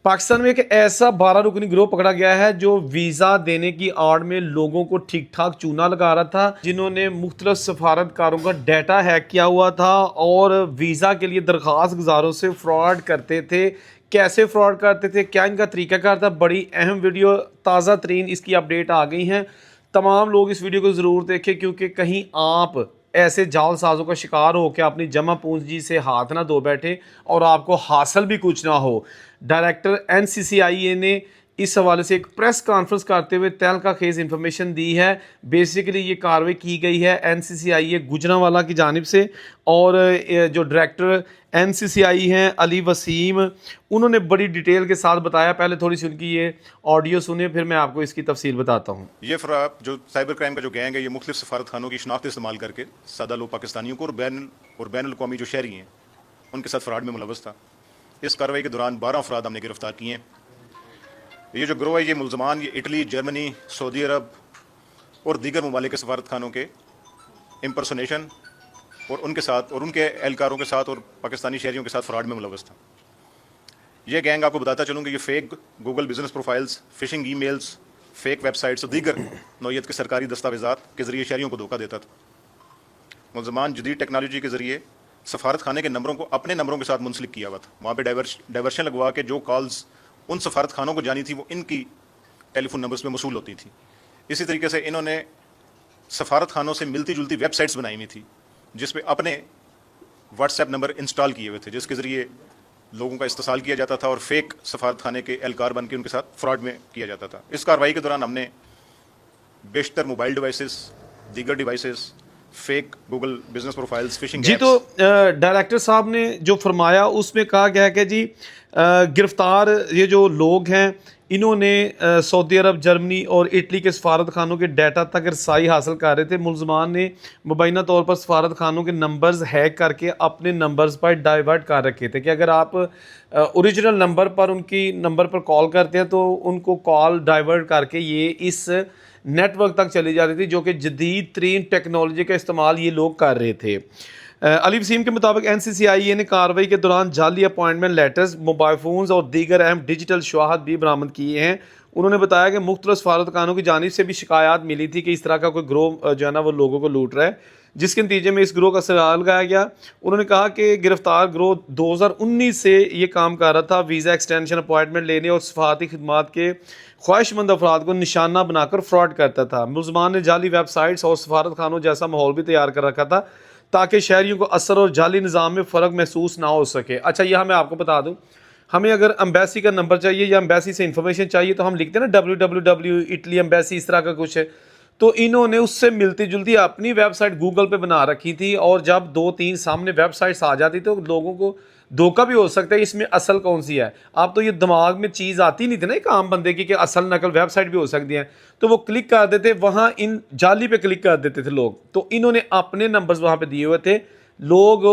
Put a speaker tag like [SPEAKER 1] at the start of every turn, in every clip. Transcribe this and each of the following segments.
[SPEAKER 1] पाकिस्तान में एक ऐसा 12 रुकनी गिरोह पकड़ा गया है जो वीज़ा देने की आड़ में लोगों को ठीक ठाक चूना लगा रहा था, जिन्होंने मुख्तलिफ सफारतकारों का डाटा हैक किया हुआ था और वीज़ा के लिए दरख्वास्त गुजारों से फ्रॉड करते थे। कैसे फ्रॉड करते थे, क्या इनका तरीकाकार था, बड़ी अहम वीडियो, ताज़ा तरीन इसकी अपडेट आ गई हैं। तमाम लोग इस वीडियो को ज़रूर देखें क्योंकि कहीं आप ऐसे जालसाजों का शिकार हो के अपनी जमा पूंजी से हाथ ना धो बैठे और आपको हासिल भी कुछ ना हो। डायरेक्टर एनसीसीआईए ने इस हवाले से एक प्रेस कॉन्फ्रेंस करते हुए तहलका खेज इंफॉर्मेशन दी है। बेसिकली ये कार्रवाई की गई है एनसीसीआईए गुजरांवाला की जानिब से और जो डायरेक्टर एनसीसीआई हैं अली वसीम, उन्होंने बड़ी डिटेल के साथ बताया। पहले थोड़ी सी उनकी ये ऑडियो सुनिए, फिर मैं आपको इसकी तफसील बताता हूँ।
[SPEAKER 2] ये फराब जो साइबर क्राइम का जो गैंग है, ये मुख्तलिफ सफारत खानों की शनाख्त इस्तेमाल करके सादा लोग पाकिस्तानियों को और बैन अवी जो शहरी हैं उनके साथ फ्रॉड में मुलवस था। इस कार्रवाई के दौरान 12 अफराद हमने गिरफ्तार किए हैं। ये जो गिरोह है, ये मुलजमान ये इटली, जर्मनी, सऊदी अरब और दीगर ममालिक के सफारत खानों के इम्पर्सोनेशन और उनके साथ और उनके एहलकारों के साथ और पाकिस्तानी शहरियों के साथ फ्रॉड में मुलवस था। ये गैंग, आपको बताता चलूँ कि ये fake Google business profiles, fishing emails, fake websites और दीगर नौयत के सरकारी दस्तावेजात के जरिए शहरियों को धोखा देता था। मुलजमान जदीद टेक्नोलॉजी के जरिए सफारत खाने के नंबरों को अपने नंबरों के साथ मुंसलिक किया हुआ था। वहाँ पर डाइवर्शन लगवा के जो कॉल्स उन सफारत खानों को जानी थी वो इनकी टेलीफोन नंबर्स में मसूल होती थी। इसी तरीके से इन्होंने सफारत खानों से मिलती जुलती वेबसाइट्स बनाई हुई थी जिसपे अपने व्हाट्सएप नंबर इंस्टॉल किए हुए थे, जिसके ज़रिए लोगों का इस्तेसाल किया जाता था और फेक सफारत खाने के एहलकार बन के उनके साथ फ्रॉड में किया जाता था। इस कार्रवाई के दौरान हमने बेशतर मोबाइल डिवाइसेस, दीगर devices, fake Google business profiles, phishing
[SPEAKER 1] जी, तो डायरेक्टर साहब ने जो फरमाया उसमें कहा गया है कि जी गिरफ्तार ये जो लोग हैं इन्होंने सऊदी अरब, जर्मनी और इटली के सफारत खानों के डाटा तक रसाई हासिल कर रहे थे। मुलजमान ने मुबैना तौर पर सफारत खानों के नंबर्स हैक करके अपने नंबर्स पर डाइवर्ट कर रखे थे कि अगर आप ओरिजिनल नंबर पर उनकी नंबर पर कॉल करते हैं तो उनको कॉल डाइवर्ट करके ये इस नेटवर्क तक चली जा रही थी, जो कि जदीद तरीन टेक्नोलॉजी का इस्तेमाल ये लोग कर रहे थे। अली वसीम के मुताबिक एनसीसीआईए ने कार्रवाई के दौरान जाली अपॉइंटमेंट लेटर्स, मोबाइल फ़ोन्स और दीगर अहम डिजिटल शवाहद भी बरामद किए हैं। उन्होंने बताया कि मुख्तलिफ सफारतखानों की जानिब से भी शिकायत मिली थी कि इस तरह का कोई ग्रोह जो है ना वो लोगों को लूट रहा है, जिसके नतीजे में इस ग्रोह का सराहा लगाया गया। उन्होंने कहा कि गिरफ्तार ग्रोह 2019 से ये काम कर रहा था, वीज़ा एक्सटेंशन, अपॉइंटमेंट लेने और सफारती खदमात के ख्वाहिशमंद अफराद को निशाना बनाकर फ्रॉड करता था। मुलजमान ने जाली वेबसाइट्स और सफारत खानों जैसा माहौल भी तैयार कर रखा था ताकि शहरियों को असर और जाली निज़ाम में फ़र्क महसूस ना हो सके। अच्छा, यह मैं आपको बता दूं, हमें अगर एम्बेसी का नंबर चाहिए या एम्बेसी से इंफॉर्मेशन चाहिए तो हम लिखते हैं ना www इटली एम्बेसी, इस तरह का कुछ है। तो इन्होंने उससे मिलती जुलती अपनी वेबसाइट गूगल पे बना रखी थी और जब 2-3 सामने वेबसाइट्स आ जाती तो लोगों को धोखा भी हो सकता है इसमें असल कौन सी है। आप तो ये दिमाग में चीज़ आती नहीं थी ना एक आम बंदे की कि असल नकल वेबसाइट भी हो सकती है, तो वो क्लिक कर देते, वहाँ इन जाली पे क्लिक कर देते थे लोग। तो इन्होंने अपने नंबर्स वहाँ पे दिए हुए थे, लोग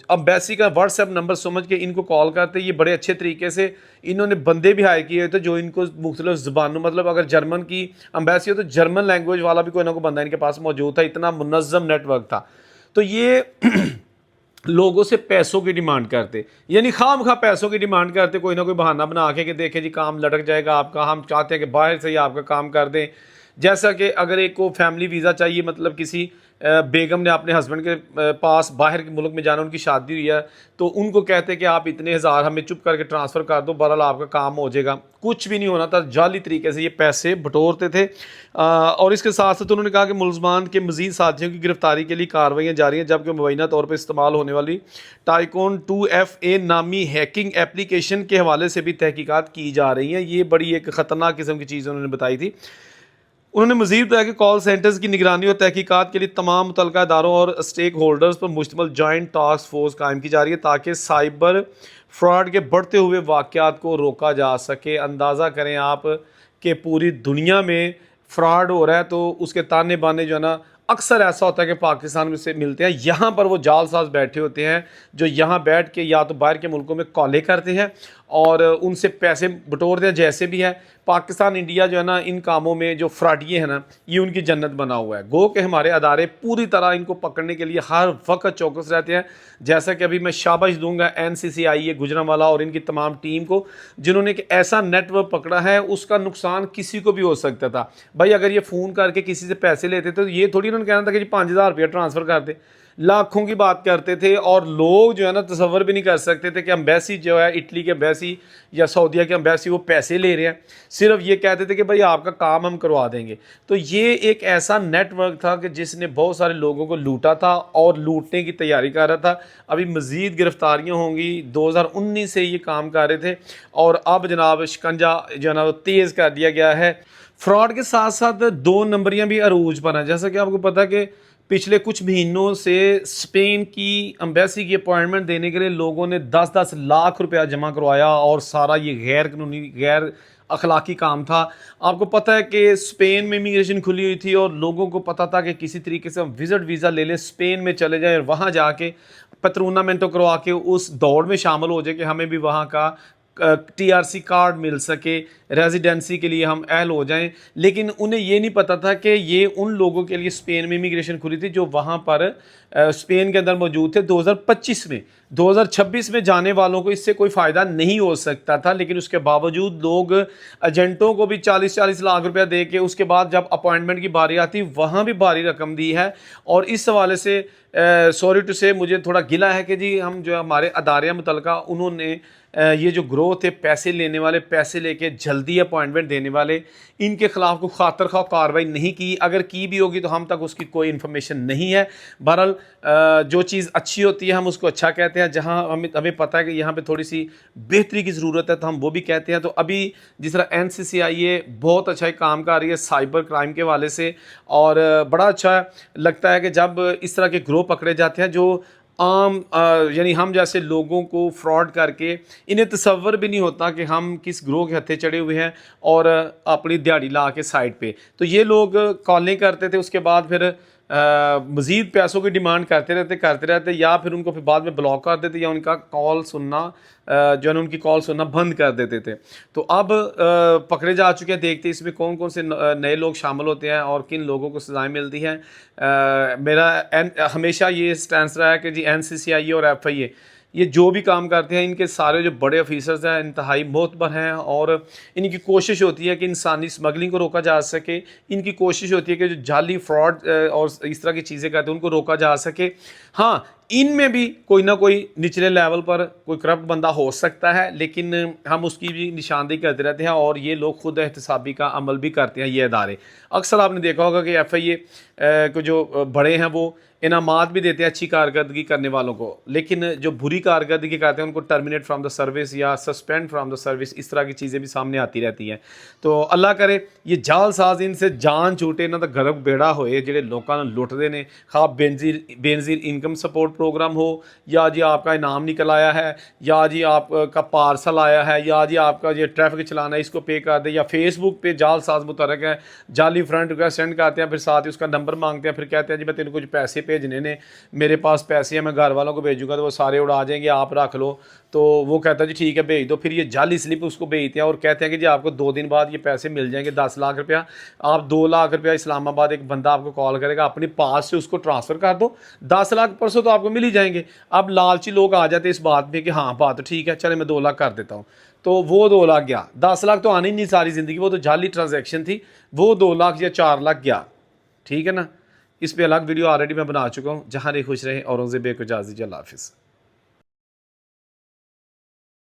[SPEAKER 1] अम्बेसी का व्हाट्सएप नंबर समझ के इनको कॉल करते। ये बड़े अच्छे तरीके से इन्होंने बंदे भी हायर किए थे जो इनको मुख्तलिफ ज़बानों, मतलब अगर जर्मन की अम्बेसी हो तो जर्मन लैंग्वेज वाला भी कोई ना कोई बंदा इनके पास मौजूद था। इतना मुनज़्ज़म नेटवर्क था। तो ये लोगों से पैसों की डिमांड करते, यानी खाम खा पैसों की डिमांड करते, कोई ना कोई बहाना बना के कि देखें जी काम लटक जाएगा आपका, हम चाहते हैं कि बाहर से ही आपका काम कर दें। जैसा कि अगर एक को फैमिली वीज़ा चाहिए, मतलब किसी बेगम ने अपने हस्बैंड के पास बाहर के मुल्क में जाना, उनकी शादी हुई है, तो उनको कहते हैं कि आप इतने हज़ार हमें चुप करके ट्रांसफ़र कर दो, बहरहाल आपका काम हो जाएगा। कुछ भी नहीं होना था, जाली तरीके से ये पैसे बटोरते थे। और इसके साथ साथ उन्होंने कहा कि मुलजमान के मज़ीद साथियों की गिरफ्तारी के लिए कार्रवाइयाँ जारी हैं, जबकि मुबैना तौर पर इस्तेमाल होने वाली टाइकोन 2FA नामी हैकिंग एप्लीकेशन के हवाले से भी तहकीकात की जा रही हैं। ये बड़ी एक ख़तरनाक किस्म की चीज़ उन्होंने बताई थी। उन्होंने मज़ीद बताया कि कॉल सेंटर्स की निगरानी और तहकीकात के लिए तमाम मुतल्लिका इदारों और स्टेक होल्डर्स पर मुश्तमिल जॉइंट टास्क फोर्स कायम की जा रही है ताकि साइबर फ्रॉड के बढ़ते हुए वाक़यात को रोका जा सके। अंदाज़ा करें आप कि पूरी दुनिया में फ्रॉड हो रहा है, तो उसके ताने बाने जो है ना, अक्सर ऐसा होता है कि पाकिस्तान में से मिलते हैं, यहाँ पर वो जालसाज बैठे होते हैं जो यहाँ बैठ के या तो बाहर के मुल्कों में कॉलें करते हैं और उनसे पैसे बटोरते हैं। जैसे भी है पाकिस्तान इंडिया जो है ना, इन कामों में जो फ्रॉडिये हैं ना, ये उनकी जन्नत बना हुआ है। गो के हमारे अदारे पूरी तरह इनको पकड़ने के लिए हर वक्त चौकस रहते हैं। जैसा कि अभी मैं शाबाश दूंगा NCCI गुजरांवाला और इनकी तमाम टीम को, जिन्होंने एक ऐसा नेटवर्क पकड़ा है, उसका नुकसान किसी को भी हो सकता था। भाई अगर ये फ़ोन करके किसी से पैसे लेते तो ये थोड़ी उन्होंने कहना था कि जी 5,000 रुपया ट्रांसफ़र कर दे, लाखों की बात करते थे। और लोग जो है ना तसव्वुर भी नहीं कर सकते थे कि एम्बेसी जो है, इटली के एम्बेसी या सऊदीया के एम्बेसी, वो पैसे ले रहे हैं। सिर्फ ये कहते थे कि भाई आपका काम हम करवा देंगे। तो ये एक ऐसा नेटवर्क था कि जिसने बहुत सारे लोगों को लूटा था और लूटने की तैयारी कर रहा था। अभी मज़ीद गिरफ्तारियाँ होंगी। 2019 से ये काम कर रहे थे और अब जनाब शिकंजा जो है ना तेज़ कर दिया गया है। फ्रॉड के साथ साथ 2 नंबरियाँ भी अरूज पर हैं। जैसा कि आपको पता है कि पिछले कुछ महीनों से स्पेन की एम्बेसी की अपॉइंटमेंट देने के लिए लोगों ने 10-10 लाख रुपया जमा करवाया और सारा ये गैर कानूनी, गैर अखलाकी काम था। आपको पता है कि स्पेन में इमिग्रेशन खुली हुई थी और लोगों को पता था कि किसी तरीके से हम विजिट वीज़ा ले लें, स्पेन में चले जाएं और वहाँ जाके पत्रोनामेंटो करवा के उस दौड़ में शामिल हो जाए कि हमें भी वहाँ का TRC कार्ड मिल सके, रेजिडेंसी के लिए हम अहल हो जाएं। लेकिन उन्हें ये नहीं पता था कि ये उन लोगों के लिए स्पेन में इमिग्रेशन खुली थी जो वहाँ पर स्पेन के अंदर मौजूद थे 2025 में। 2026 में जाने वालों को इससे कोई फ़ायदा नहीं हो सकता था, लेकिन उसके बावजूद लोग एजेंटों को भी 40-40 लाख रुपया दे के उसके बाद जब अपॉइंटमेंट की बारी आती वहाँ भी भारी रकम दी है। और इस हवाले से सॉरी टू से मुझे थोड़ा गिला है कि जी हम जो हमारे अदारे मुतलका उन्होंने ये जो ग्रोथ है, पैसे लेने वाले, पैसे लेके जल्दी अपॉइंटमेंट देने वाले, इनके खिलाफ कोई खातर खा कार्रवाई नहीं की। अगर की भी होगी तो हम तक उसकी कोई इन्फॉर्मेशन नहीं है। बहरहाल जो चीज़ अच्छी होती है हम उसको अच्छा कहते हैं। जहां हमें पता है कि यहाँ पे थोड़ी सी बेहतरी की ज़रूरत है तो हम वो भी कहते हैं। तो अभी जिस तरह NCCI बहुत अच्छा काम कर रही है साइबर क्राइम के वाले से, और बड़ा अच्छा लगता है कि जब इस तरह के ग्रोह पकड़े जाते हैं जो आम यानी हम जैसे लोगों को फ्रॉड करके इन्हें तसव्वुर भी नहीं होता कि हम किस ग्रोह के हत्थे चढ़े हुए हैं और अपनी दिहाड़ी ला के साइड पे। तो ये लोग कॉलें करते थे, उसके बाद फिर मज़ीद पैसों की डिमांड करते रहते या फिर उनको फिर बाद में ब्लॉक कर देते या उनका कॉल सुनना जो है ना उनकी कॉल सुनना बंद कर देते थे। तो अब पकड़े जा चुके हैं। देखते हैं इसमें कौन कौन से नए लोग शामिल होते हैं और किन लोगों को सजाएं मिलती हैं। मेरा हमेशा ये स्टैंस रहा है कि जी NCCI और FIA ये जो भी काम करते हैं, इनके सारे जो बड़े ऑफिसर्स हैं इंतहाई मोतबर हैं और इनकी कोशिश होती है कि इंसानी स्मगलिंग को रोका जा सके। इनकी कोशिश होती है कि जो जाली फ्रॉड और इस तरह की चीज़ें करते हैं उनको रोका जा सके। हाँ, इनमें भी कोई ना कोई निचले लेवल पर कोई करप्ट बंदा हो सकता है, लेकिन हम उसकी भी निशानदेही करते रहते हैं और ये लोग खुद एहतसाबी का अमल भी करते हैं। ये अदारे अक्सर आपने देखा होगा कि FIA को जो बड़े हैं वो इनामात भी देते हैं अच्छी कारकर्दगी करने वालों को, लेकिन जो बुरी कारकर्दगी करते हैं उनको टर्मिनेट फ्राम द सर्विस या सस्पेंड फ्राम द सर्विस, इस तरह की चीज़ें भी सामने आती रहती हैं। तो अल्लाह करे ये जालसाज इनसे जान छूटे ना तो गर्भ बेड़ा होए ਜਿਹੜੇ ਲੋਕਾਂ ਨੂੰ लुटते हैं। खा बेनजीर इनकम सपोर्ट प्रोग्राम हो, या जी आपका इनाम निकल आया है, या जी आपका पार्सल आया है, या जी आपका ये ट्रैफिक चलाना है इसको पे कर दे, या फेसबुक पे जालसाज मुतरक है जाली फ्रेंड रिक्वेस्ट सेंड करते हैं, फिर साथ ही उसका नंबर मांगते हैं, फिर कहते हैं जी मैं तेरे कुछ पैसे भेजने ने, मेरे पास पैसे हैं, मैं घर वालों को भेजूंगा तो वो सारे उड़ा जाएंगे, आप रख लो। तो वो कहता है जी ठीक है भेज दो। फिर ये जाली स्लिप उसको भेजते हैं और कहते हैं कि जी आपको 2 दिन बाद ये पैसे मिल जाएंगे 10 लाख रुपया। आप 2 लाख रुपया इस्लामाबाद एक बंदा आपको कॉल करेगा, अपने पास से उसको ट्रांसफ़र कर दो, 10 लाख परसों तो आपको मिल ही जाएंगे। अब लालची लोग आ जाते इस बात में कि हाँ बात तो ठीक है, चले मैं 2 लाख कर देता हूँ। तो वो 2 लाख गया, 10 लाख तो आनी नहीं सारी ज़िंदगी, वो तो जाली ट्रांजैक्शन थी, वो 2 लाख या 4 लाख गया। ठीक है ना। इस पर अलग वीडियो ऑलरेडी मैं बना चुका हूँ। जहाँ रहे खुश रहे, औरंगज़ेब को इजाज़त दीजिए। अल्लाह हाफ़िज़।